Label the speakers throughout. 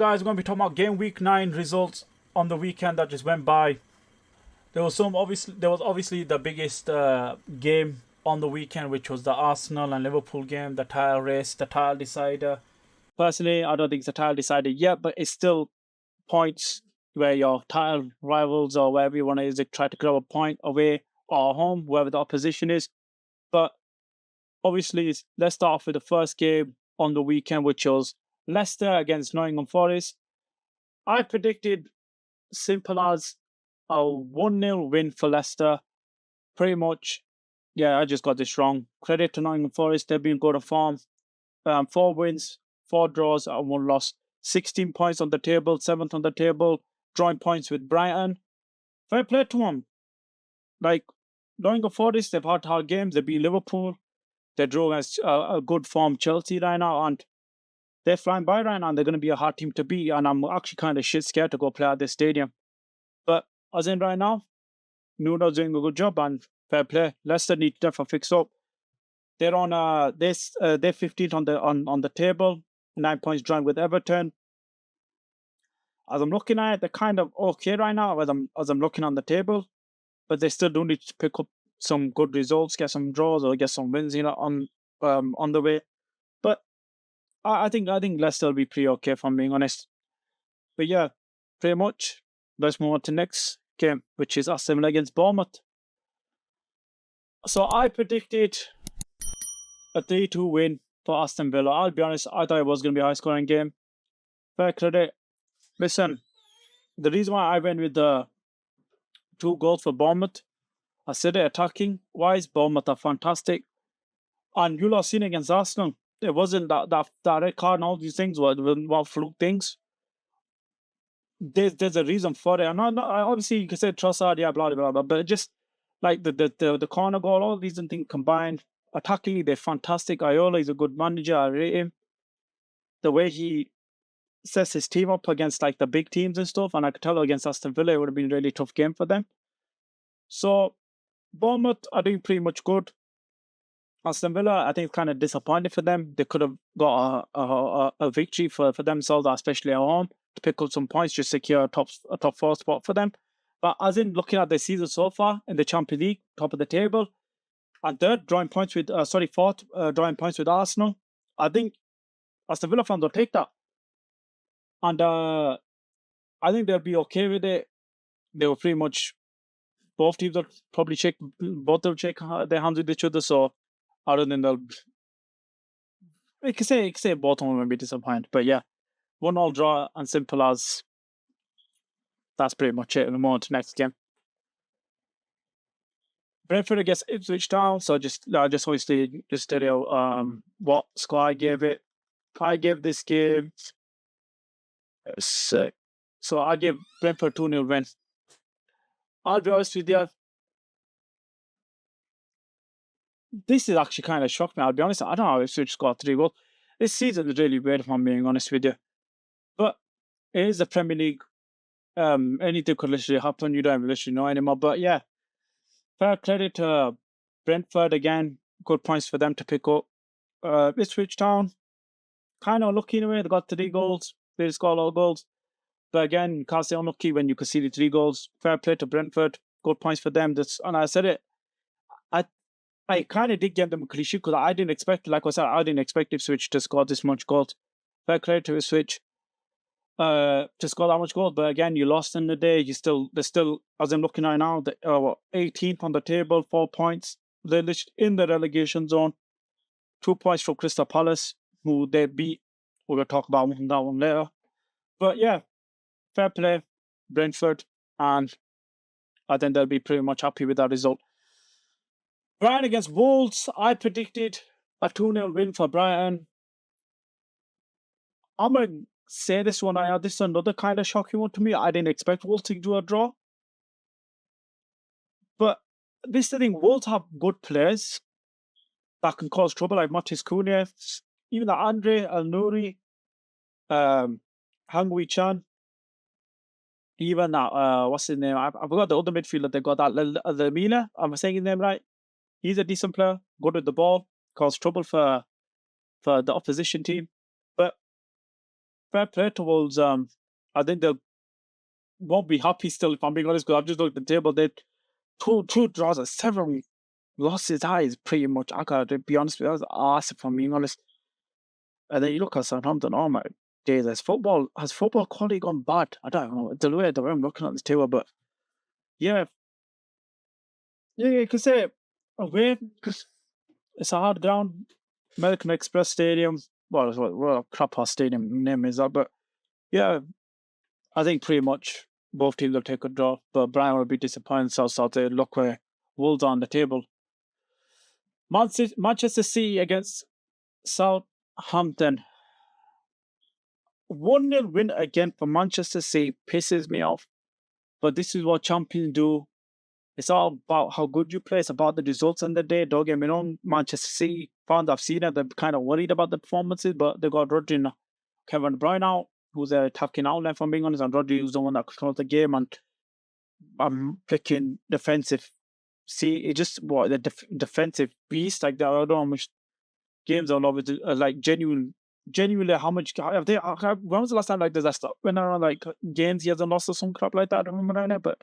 Speaker 1: guys, we're going to be talking about game week 9 results on the weekend that just went by. There was obviously the biggest game on the weekend, which was the Arsenal and Liverpool game, the title race, the title decider. Personally, I don't think it's a title decider yet, but it's still points where your title rivals or wherever you want to is try to grab a point away or home, wherever the opposition is. But obviously, let's start off with the first game on the weekend, which was Leicester against Nottingham Forest. I predicted simple as a 1-0 win for Leicester. Pretty much, yeah, I just got this wrong. Credit to Nottingham Forest, they've been good at form. 4 wins, 4 draws, and 1 loss. 16 points on the table, 7th on the table, drawing points with Brighton. Fair play to them. Like, Nottingham Forest, they've had hard games. They beat Liverpool. They drew against a good form Chelsea right now, and they're flying by right now, and they're going to be a hard team to beat, and I'm actually kind of shit scared to go play at this stadium. But as in right now, Nuno's doing a good job, and fair play. Leicester need to definitely fix up. They're on they're 15th on the table, 9 points joined with Everton. As I'm looking at it, they're kind of okay right now as I'm looking on the table, but they still do need to pick up some good results, get some draws or get some wins, on the way. But I think Leicester will be pretty okay, if I'm being honest. But yeah, pretty much. Let's move on to the next game, which is Aston Villa against Bournemouth. So I predicted a 3-2 win for Aston Villa. I'll be honest, I thought it was going to be a high-scoring game. Fair credit. Listen, the reason why I went with the 2 goals for Bournemouth, I said it attacking-wise, Bournemouth are fantastic. And you'll have seen against Arsenal, it wasn't that red card and all these things were fluke things. There's a reason for it. And obviously you can say Trossard, yeah, blah, blah, blah, but just like the corner goal, all these things combined, attackingly, they're fantastic. Iola is a good manager. I rate him. The way he sets his team up against like the big teams and stuff, and I could tell against Aston Villa, it would have been a really tough game for them. So Bournemouth are doing pretty much good. Aston Villa, I think it's kind of disappointing for them. They could have got a victory for themselves, especially at home, to pick up some points, just secure a top 4 spot for them. But as in looking at the season so far in the Champions League, top of the table, and third, fourth, drawing points with Arsenal, I think Aston Villa fans will take that. And I think they'll be okay with it. They will pretty much, both teams will probably shake their hands with each other. So I don't think you can say both of them will be disappointed. But yeah, 1-1 draw and simple as that's pretty much it. We'll move on to the next game. Brentford against Ipswich Town. So just obviously just tell you what score I gave it. I gave this game 6. So I gave Brentford 2-0 win. I'll be honest with you. This is actually kind of shocked me. I'll be honest. I don't know how Ipswich scored 3 goals. This season is really weird, if I'm being honest with you. But it is the Premier League. Anything could literally happen. You don't literally know anymore. But yeah, fair credit to Brentford again. Good points for them to pick up. Ipswich Town, kind of lucky in a way. They got 3 goals. They scored all goals. But again, you can't say unlucky when you conceded 3 goals. Fair play to Brentford. Good points for them. And I said it. I kind of did give them a cliche because I didn't expect, like I said, I didn't expect Ipswich to score this much goals. Fair credit to Ipswich to score that much goals. But again, you lost in the day. They're still, as I'm looking right now, 18th on the table, 4 points. They're in the relegation zone. 2 points from Crystal Palace, who they beat. We're going to talk about that one later. But yeah, fair play, Brentford. And I think they'll be pretty much happy with that result. Brighton against Wolves, I predicted a 2-0 win for Brighton. I'm going to say this one, this is another kind of shocking one to me. I didn't expect Wolves to do a draw. But this is the thing, Wolves have good players that can cause trouble, like Matis Cunha, even the Andre El-Nouri, Hangui Chan, even that, what's his name? I forgot the other midfielder they got, that Lemina, am I saying his name right? He's a decent player, good with the ball, cause trouble for the opposition team. But fair play to Wolves. I think they won't be happy still, if I'm being honest, because I've just looked at the table. They two draws and 7 losses. That is pretty much, I gotta be honest with you, that's arse, if I'm being honest. And then you look at Southampton, oh my days, has football quality gone bad? I don't know. The way I'm looking at this table, but yeah, you could say away, because it's a hard ground. American Express Stadium. Well, it's what a crap ass stadium name is that, but yeah, I think pretty much both teams will take a draw. But Brian will be disappointed. So they look where Wolves are on the table. Manchester City against Southampton. 1-0 win again for Manchester City pisses me off. But this is what champions do. It's all about how good you play. It's about the results in the day. Don't get me wrong. Manchester City fans, I've seen it. They're kind of worried about the performances, but they got Rodri and Kevin De Bruyne out, who's a attacking outlet, if I'm being honest. And Rodri was the one that controls the game. And I'm picking defensive. See, it just the defensive beast. Like that. I don't know how much games are over like genuinely how much have they? When was the last time like there's that stuff? When around like games he hasn't lost or some crap like that. I don't remember right now, but.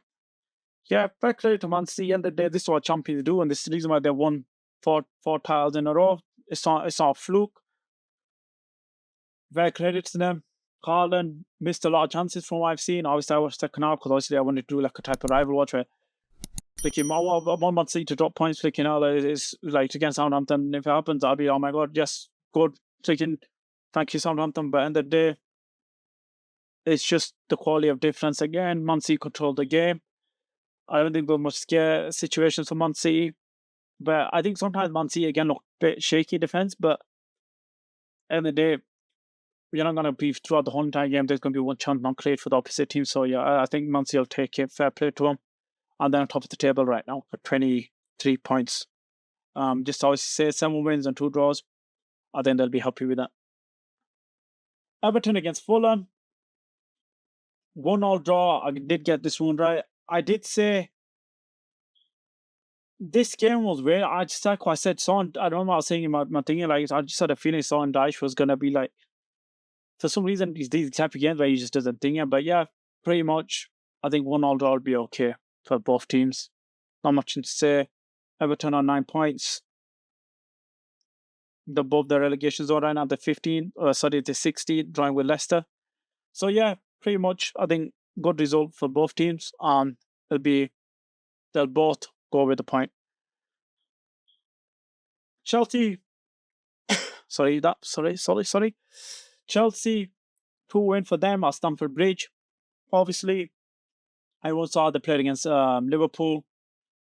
Speaker 1: Yeah, fair credit to Man City. End of the day, this is what champions do, and this is the reason why they won four titles in a row. It's not a fluke. Very credit to them. Haaland missed a lot of chances from what I've seen. Obviously, I watched second half because obviously I wanted to do like a type of rival watch where flicking I want Man City to drop points. Flicking out is like against Southampton. If it happens, I'll be, oh my god, yes, good. Flicking, thank you Southampton. But end of the day, it's just the quality of difference again. Man City controlled the game. I don't think there were much scare situations for Man City. But I think sometimes Man City again look a bit shaky defense. But at the end of the day, you're not going to be throughout the whole entire game. There's going to be one chance not create for the opposite team. So yeah, I think Man City will take it. Fair play to them. And then on top of the table right now for 23 points. Just always say 7 wins and 2 draws. I think they'll be happy with that. Everton against Fulham. 1-1 draw. I did get this one right. I did say this game was weird. I just like I said, I don't know what I was saying in my thinking. Like I just had a feeling Son Dyche was gonna be like, for some reason these type of games where he just doesn't think it. But yeah, pretty much I think 1-1 draw will be okay for both teams. Not much to say. Everton on 9 points. They're both the relegation zone right now. They're 15. They're 16, drawing with Leicester. So yeah, pretty much I think good result for both teams. They'll both go with the point. Chelsea, sorry. Chelsea, 2-win for them at Stamford Bridge. Obviously, everyone saw they played against Liverpool.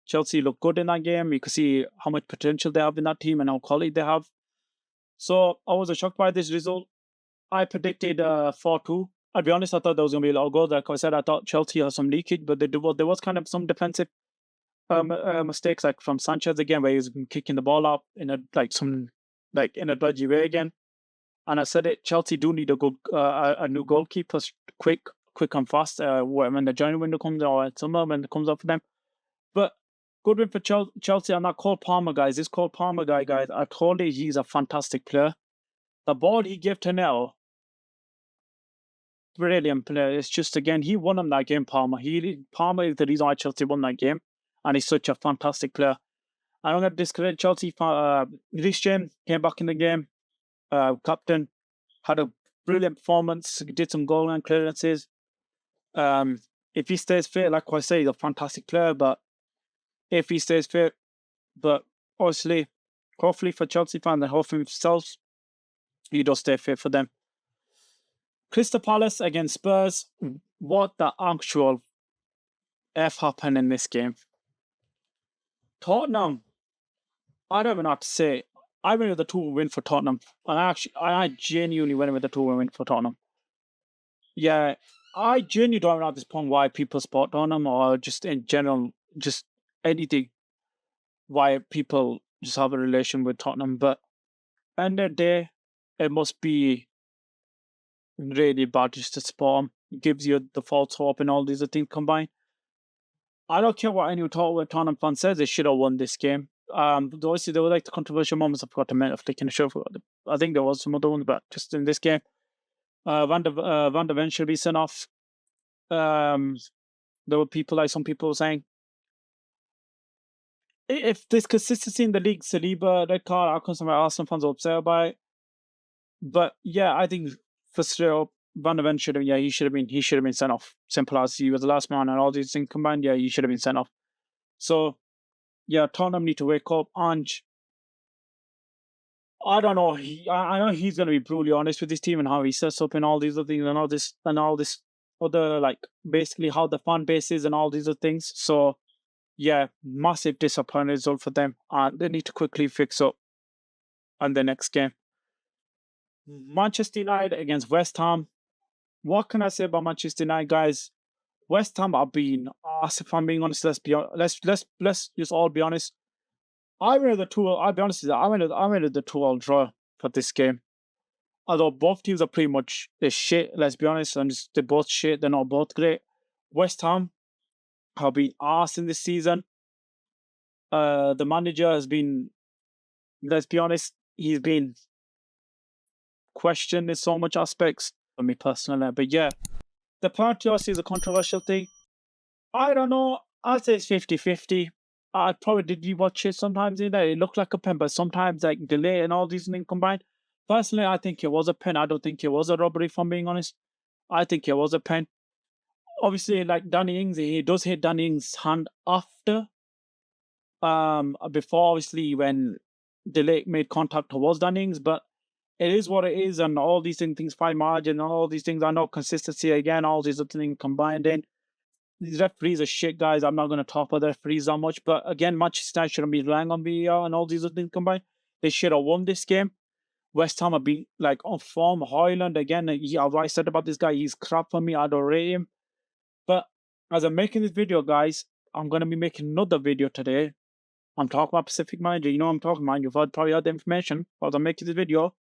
Speaker 1: Chelsea looked good in that game. You could see how much potential they have in that team and how quality they have. So I was shocked by this result. I predicted 4-2. I'll be honest, I thought there was going to be a lot of goals. Like I said, I thought Chelsea had some leakage, but there was kind of some defensive mistakes, like from Sanchez again, where he was kicking the ball up in a dodgy way again. And I said it, Chelsea do need a new goalkeeper, quick and fast. When the January window comes or summer when it comes up for them. But good win for Chelsea. And that Cole Palmer, guys. This Cole Palmer guys, I told you he's a fantastic player. The ball he gave to Nell, brilliant player. It's just, again, he won him that game, Palmer. Palmer is the reason why Chelsea won that game. And he's such a fantastic player. I don't have to discredit Chelsea. Reece James came back in the game. Captain had a brilliant performance. Did some goal line clearances. If he stays fit, like I say, he's a fantastic player. But if he stays fit, but obviously, hopefully for Chelsea fans and hopefully themselves, he does stay fit for them. Crystal Palace against Spurs. What the actual F happened in this game? Tottenham, I don't even know what to say. I went with the 2 win for Tottenham. And I genuinely went with the 2 win for Tottenham. Yeah, I genuinely don't know at this point why people support Tottenham or just in general, just anything, why people just have a relation with Tottenham. But end of the day, it must be really bad just to support them. It gives you the false hope and all these things combined. I don't care what any Tottenham fan says, they should have won this game. Obviously, there were like the controversial moments. I forgot to mention, flicking the show. I think there was some other ones, but just in this game, Van der Ven should be sent off. There were some people were saying, if there's consistency in the league, Saliba, red card, how come some Arsenal fans are upset about it? But yeah, I think for sure, Van der Ven he should have been sent off. Simple as, he was the last man and all these things combined, yeah, he should have been sent off. So yeah, Tottenham need to wake up. And I don't know. I know he's gonna be brutally honest with his team and how he sets up and all these other things and all this other, like, basically how the fan base is and all these other things. So yeah, massive disappointing result for them, and they need to quickly fix up on the next game. Manchester United against West Ham. What can I say about Manchester United, guys? West Ham are being arse, if I'm being honest. Let's just all be honest. I went with the 2. I'll be honest with you. I went with the 2-all draw for this game. Although both teams are pretty much they're shit. Let's be honest, and they're both shit. They're not both great. West Ham have been arse in this season. The manager has been, let's be honest, he's been questioned in so much aspects for me personally. But yeah, the penalty is a controversial thing. I don't know. I'd say it's 50-50. I probably did rewatch it sometimes in there. It looked like a pen, but sometimes like delay and all these things combined. Personally, I think it was a pen. I don't think it was a robbery, if I'm being honest. I think it was a pen. Obviously, like Danny Ings, he does hit Danny Ings' hand after. Before, obviously, when delay made contact towards Danny Ings, but it is what it is, and all these things, fine margin, and all these things. I know consistency again, all these other things combined in. These referees are shit, guys. I'm not going to talk about the referees that much, but again, Manchester United shouldn't be relying on VAR and all these other things combined. They should have won this game. West Ham have been like on form. Hoyland again. I said about this guy, he's crap for me. I don't rate him. But as I'm making this video, guys, I'm going to be making another video today. I'm talking about Pacific Manager. You know I'm talking about. You've probably heard the information. As I'm making this video,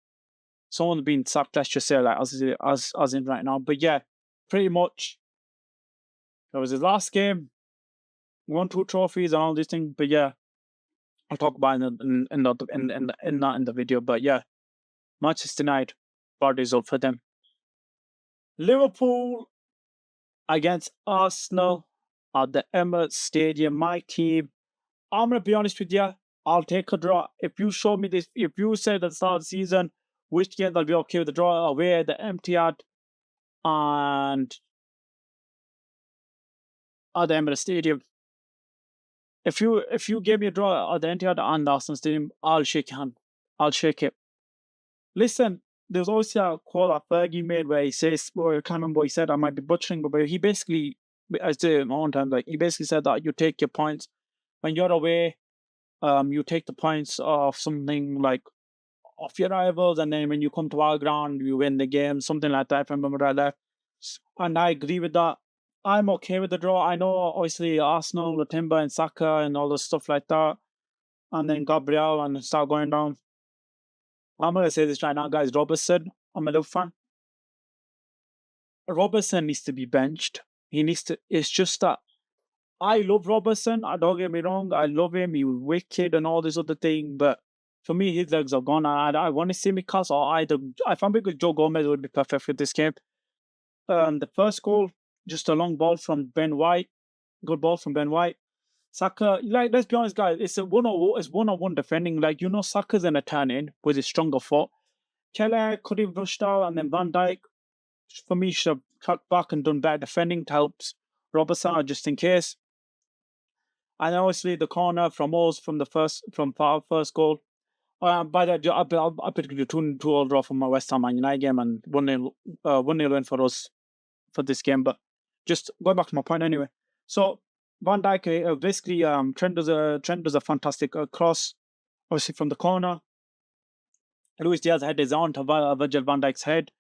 Speaker 1: someone's been sacked. Let's just say like as in right now. But yeah, pretty much. That was his last game. Won 2 trophies and all these things. But yeah, I'll talk about it in the video. But yeah, Manchester United, bad result for them. Liverpool against Arsenal at the Emirates Stadium. My team. I'm gonna be honest with you. I'll take a draw. If you show me this, if you said at the start of the season which games I'll be okay with the draw, away at the Etihad and at the Emirates Stadium. If you gave me a draw at the Etihad and the Arsenal Stadium, I'll shake your hand. I'll shake it. Listen, there's also a quote that Fergie made where he says, well, I can't remember what he said, I might be butchering, but he basically, I say it my own time, like he basically said that you take your points when you're away, you take the points of something like of your rivals, and then when you come to our ground, you win the game, something like that, if I remember right there. And I agree with that. I'm okay with the draw. I know, obviously, Arsenal, the Timber and Saka and all the stuff like that, and then Gabriel and start going down. I'm going to say this right now, guys. Robertson, I'm a Liverpool fan. Robertson needs to be benched. He needs to. It's just that I love Robertson. Don't get me wrong. I love him. He was wicked and all this other thing. But for me, his legs are gone. I want to see Mikas or either. If I'm big with Joe Gomez, would be perfect for this game. The first goal, just a long ball from Ben White. Good ball from Ben White. Saka, like, let's be honest, guys. It's one-on-one defending. Like, you know, Saka's in a turn in with his stronger foot. Keller could have rushed out, and then Van Dijk, for me, should have cut back and done better defending to help Robertson, just in case. And obviously the corner from us from our first goal. By that, I picked the 2-all draw from my West Ham Man United game and 1-0 win for us for this game. But just going back to my point anyway. So Van Dijk basically Trent does a fantastic cross, obviously from the corner. Luis Diaz had his on to Virgil van Dijk's head,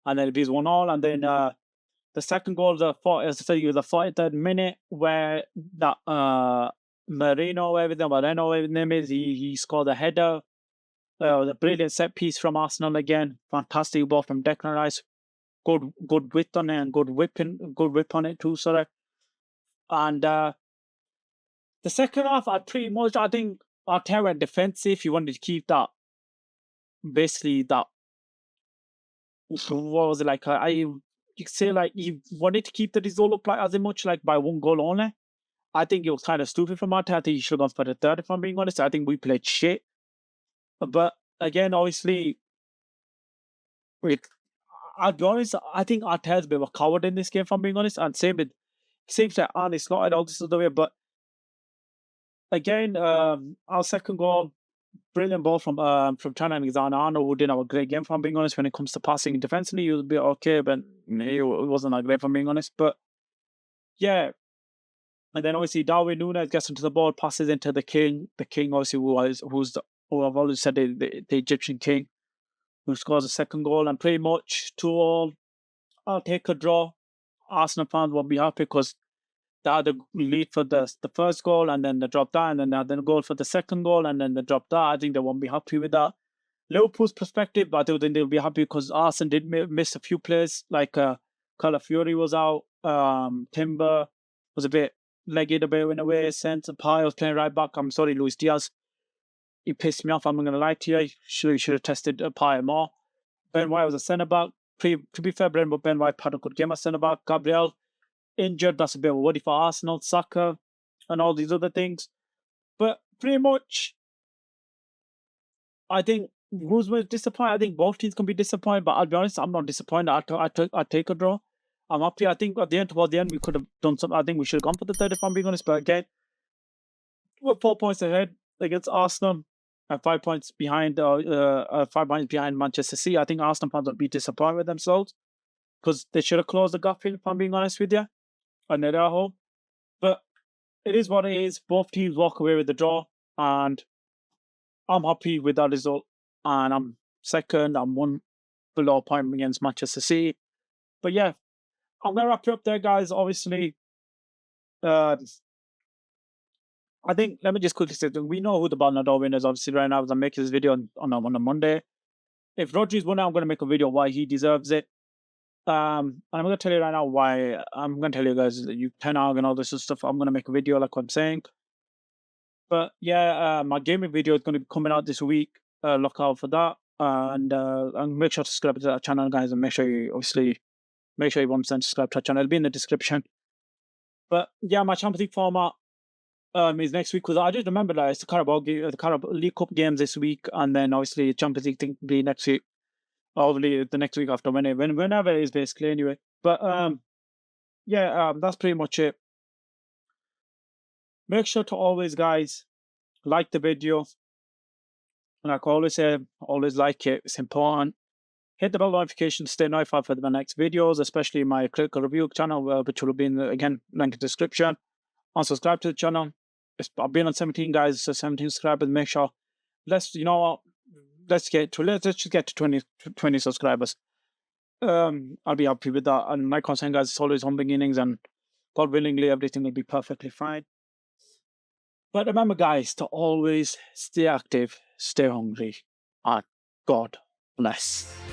Speaker 1: and then it is 1-all. And then the second goal is the 43rd minute, where that Moreno, whatever his name is, he scored a header. The brilliant set piece from Arsenal again. Fantastic ball from Declan Rice. Good width on it and good whip on it too, sorry. And the second half, I think Arteta went defensive. He wanted to keep that, basically that what was it like? You could say like he wanted to keep the result up like as much like by one goal only. I think it was kind of stupid from Arteta. I think he should have gone for the third. If I'm being honest, I think we played shit. But again, obviously, with I'll be honest, I think Arteta's a bit of a coward in this game. If I'm being honest, and same like Arne Slot and all this other way. But again, our second goal, brilliant ball from China and Arno, who didn't have a great game. If I'm being honest, when it comes to passing and defensively, he was a bit okay, but it wasn't that great. If I'm being honest, but yeah. And then obviously Darwin Núñez gets into the ball, passes into the king. The king obviously who I've always said the Egyptian king, who scores a second goal, and pretty much 2-2. I'll take a draw. Arsenal fans won't be happy because they had a lead for the first goal, and then they dropped that, and then they had a goal for the second goal, and then they dropped that. I think they won't be happy with that. Liverpool's perspective, but I think they'll be happy because Arsenal did miss a few players, like Calafiori was out, Timber was a bit legged a bit in a way, sense. Pai was playing right back. I'm sorry, Luis Diaz. He pissed me off. I'm not going to lie to you. You should have tested Pai more. Ben White was a centre back. To be fair, Ben White had a good game as centre back. Gabriel injured. That's a bit of a worry for Arsenal, Saka, and all these other things. But pretty much, I think who's most disappointed? I think both teams can be disappointed, but I'll be honest, I'm not disappointed. I take a draw. I'm happy. I think towards the end, we could have done something. I think we should have gone for the third, if I'm being honest. But again, we're 4 points ahead against Arsenal and 5 points behind. 5 points behind Manchester City. I think Arsenal fans would be disappointed with themselves because they should have closed the gap. If I'm being honest with you, and they're at home. But it is what it is. Both teams walk away with the draw, and I'm happy with that result. And I'm second. I'm one below point against Manchester City. But yeah, I'm gonna wrap it up there, guys. Obviously, I think let me just quickly say we know who the Ballon d'Or winner is. Obviously, right now as I'm making this video on a Monday. If Rodri's won it, I'm gonna make a video why he deserves it. And I'm gonna tell you right now why. I'm gonna tell you guys that you Ten Hag and all this stuff. I'm gonna make a video like I'm saying. But yeah, my gaming video is gonna be coming out this week. Look out for that, and make sure to subscribe to that channel, guys, and make sure you obviously make sure you 1% subscribe to that channel. It'll be in the description. But yeah, my Champions League format is next week because I just remember that it's the Carabao League Cup games this week, and then obviously Champions League thing will be next week. Probably the next week after whenever it is basically anyway. But yeah, that's pretty much it. Make sure to always, guys, like the video. And like I always say, always like it. It's important. Hit the bell notification to stay notified for the next videos, especially my critical review channel, which will be in the, again, link in the description. And subscribe to the channel. I've been on 17, guys, so 17 subscribers. Make sure, let's just get to 20 subscribers. I'll be happy with that. And like I'm saying, guys, it's always humble beginnings, and God willingly, everything will be perfectly fine. But remember, guys, to always stay active, stay hungry, and God bless.